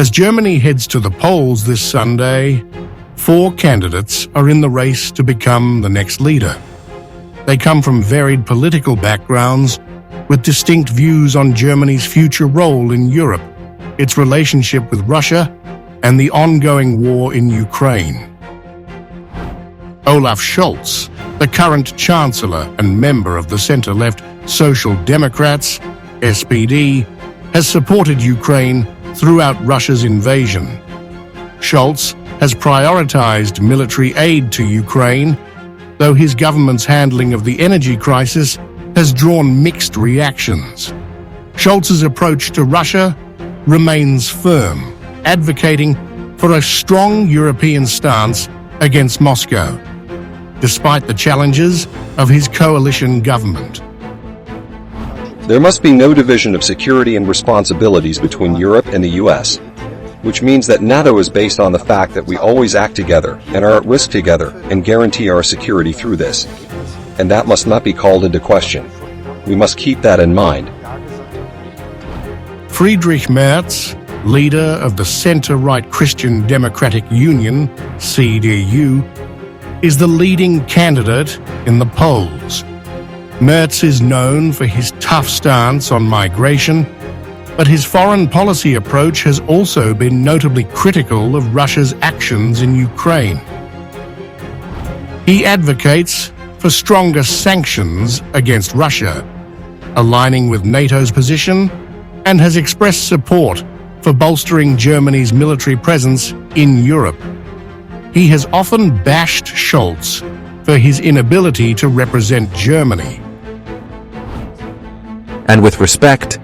As Germany heads to the polls this Sunday, 4 candidates are in the race to become the next leader. They come from varied political backgrounds with distinct views on Germany's future role in Europe, its relationship with Russia, and the ongoing war in Ukraine. Olaf Scholz, the current Chancellor and member of the center-left Social Democrats, SPD, has supported Ukraine throughout Russia's invasion. Scholz has prioritized military aid to Ukraine, though his government's handling of the energy crisis has drawn mixed reactions. Scholz's approach to Russia remains firm, advocating for a strong European stance against Moscow, despite the challenges of his coalition government. There must be no division of security and responsibilities between Europe and the US, which means that NATO is based on the fact that we always act together and are at risk together and guarantee our security through this. And that must not be called into question. We must keep that in mind. Friedrich Merz, leader of the center-right Christian Democratic Union, CDU, is the leading candidate in the polls. Merz is known for his tough stance on migration, but his foreign policy approach has also been notably critical of Russia's actions in Ukraine. He advocates for stronger sanctions against Russia, aligning with NATO's position, and has expressed support for bolstering Germany's military presence in Europe. He has often bashed Scholz for his inability to represent Germany. And with respect,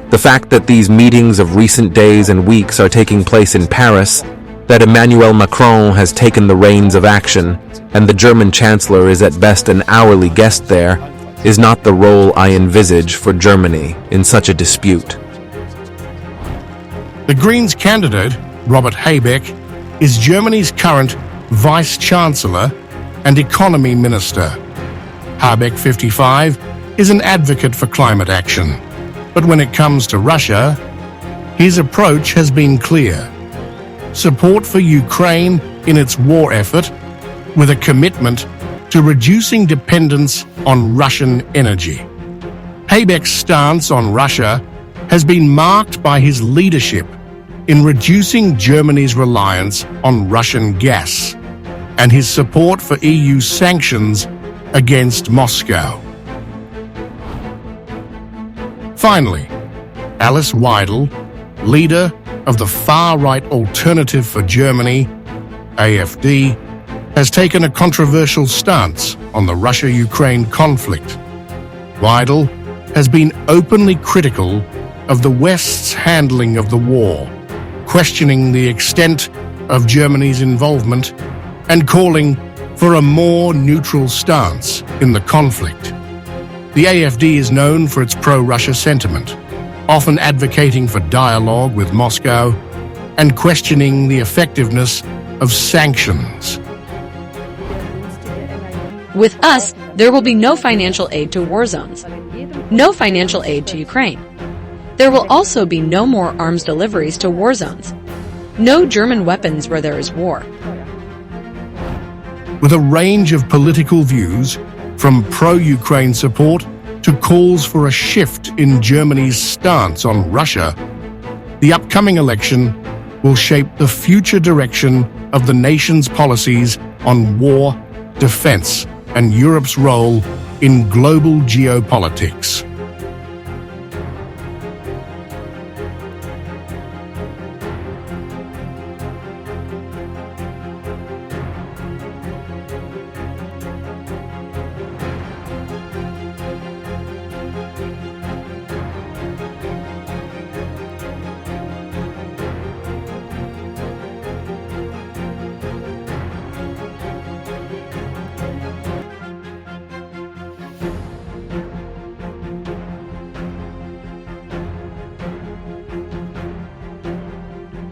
the fact that these meetings of recent days and weeks are taking place in Paris, that Emmanuel Macron has taken the reins of action, and the German Chancellor is at best an hourly guest there, is not the role I envisage for Germany in such a dispute. The Greens candidate, Robert Habeck, is Germany's current Vice-Chancellor and Economy Minister. Habeck, 55, is an advocate for climate action, but when it comes to Russia, his approach has been clear. Support for Ukraine in its war effort, with a commitment to reducing dependence on Russian energy. Habeck's stance on Russia has been marked by his leadership in reducing Germany's reliance on Russian gas and his support for EU sanctions against Moscow. Finally, Alice Weidel, leader of the far-right Alternative for Germany, AfD, has taken a controversial stance on the Russia-Ukraine conflict. Weidel has been openly critical of the West's handling of the war, questioning the extent of Germany's involvement and calling for a more neutral stance in the conflict. The AfD is known for its pro-Russia sentiment, often advocating for dialogue with Moscow and questioning the effectiveness of sanctions. With us, there will be no financial aid to war zones, no financial aid to Ukraine. There will also be no more arms deliveries to war zones, no German weapons where there is war. With a range of political views, from pro-Ukraine support to calls for a shift in Germany's stance on Russia, the upcoming election will shape the future direction of the nation's policies on war, defense, and Europe's role in global geopolitics.